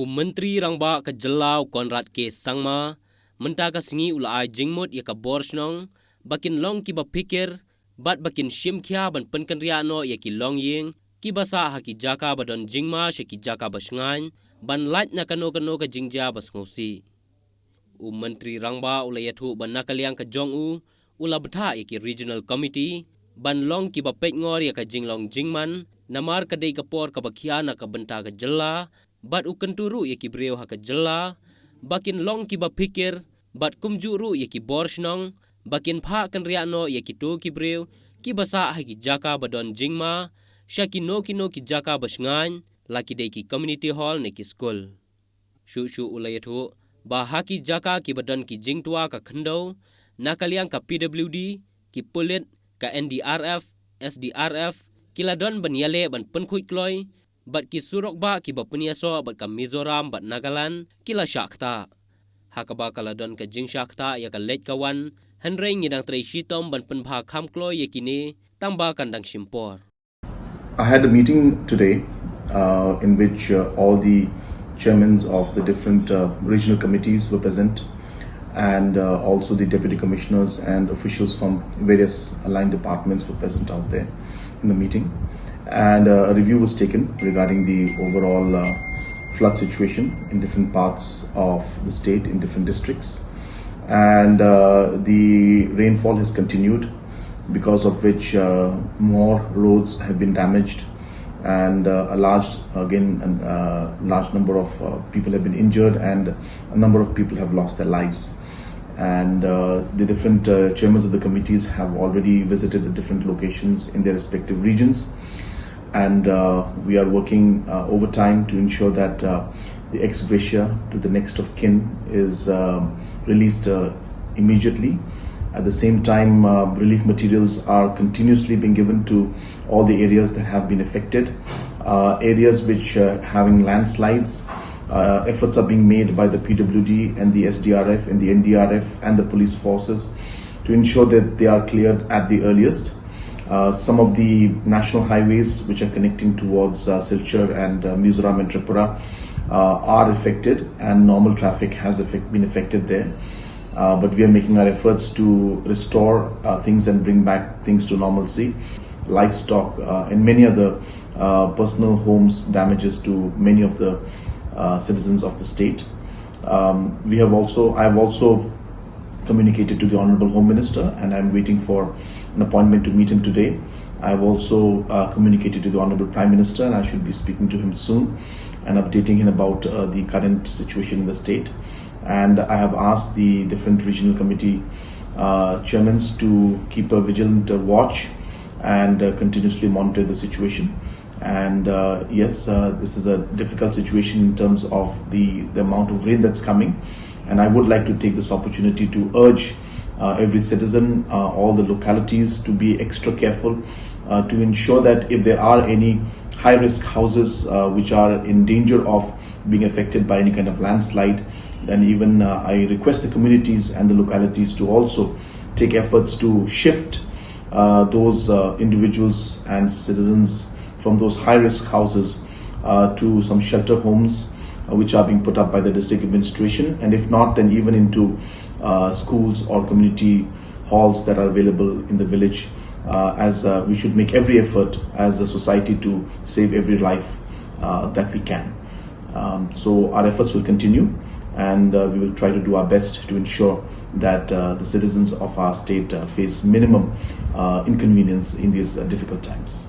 Menteri Rangba ke Jelau Konrad K. Sangma, menta ka singi ulai Jingmut ya ka bor Shnong, bakin long ki bapikir, bat bakin shim kia ban Pynkynriah no ya ki long ying, ki basa ha ki Jaka badon Jingma she ki Jaka ba Shngain, ban lait na kano ka Jingja bas ngosi. Menteri Rangba ulai yathu ban nakaliang ka Jong ula betha ya ki Regional Committee, ban long ki bapek ngor ya ka Jinglong Jingman, namar ka dei kapor ka bakia na ka benta ka Jela, bat ukenturu ya ki breu ha ka Jela, bakin long ki bapikir, bat kumjuru ya ki bor Shnong, bakin pha kan riano ya ki to ki breu, ki basa ha ki Jaka badon Jingma, sya ki no ki Jaka ba Shngain, laki dei ki community hall ne ki school. Shu ulai yathu, ba ha ki Jaka ki badon ki Jingtua ka Khendo, nakaliang ka PWD, ki Pulit, ka NDRF, SDRF, kiladon ban yale ban penkhui kloi, bat ki surok ba ki bapuniaso bat ka Mizoram bat Nagaland, kila syakta. Hakaba kaladon ka Jing syakta ya ka let kawan, henrei ngidang trei shitom ban penbha kham kloi ya kini, tamba kandang shimpor. I had a meeting today in which all the chairmen of the different regional committees were present, and also the deputy commissioners and officials from various aligned departments were present out there in the meeting. And a review was taken regarding the overall flood situation in different parts of the state, in different districts. And the rainfall has continued, because of which more roads have been damaged, and a large number of people have been injured, and a number of people have lost their lives. And the different chairmen of the committees have already visited the different locations in their respective regions, and we are working overtime to ensure that the ex gratia to the next of kin is released immediately. At the same time, relief materials are continuously being given to all the areas that have been affected. Areas which having landslides, efforts are being made by the PWD and the SDRF and the NDRF and the police forces to ensure that they are cleared at the earliest. Some of the national highways which are connecting towards Syier and Mizoram and Tripura are affected, and normal traffic has been affected there. But we are making our efforts to restore things and bring back things to normalcy. Livestock and many other personal homes damages to many of the citizens of the state. I have also communicated to the Honorable Home Minister, and I'm waiting for an appointment to meet him today. I have also communicated to the Honorable Prime Minister, and I should be speaking to him soon and updating him about the current situation in the state. And I have asked the different regional committee chairmen to keep a vigilant watch and continuously monitor the situation. And yes, this is a difficult situation in terms of the amount of rain that's coming. And I would like to take this opportunity to urge every citizen, all the localities, to be extra careful to ensure that if there are any high-risk houses which are in danger of being affected by any kind of landslide, then even I request the communities and the localities to also take efforts to shift those individuals and citizens from those high-risk houses to some shelter homes which are being put up by the district administration, and if not, then even into schools or community halls that are available in the village, as we should make every effort as a society to save every life that we can. So our efforts will continue, and we will try to do our best to ensure that the citizens of our state face minimum inconvenience in these difficult times.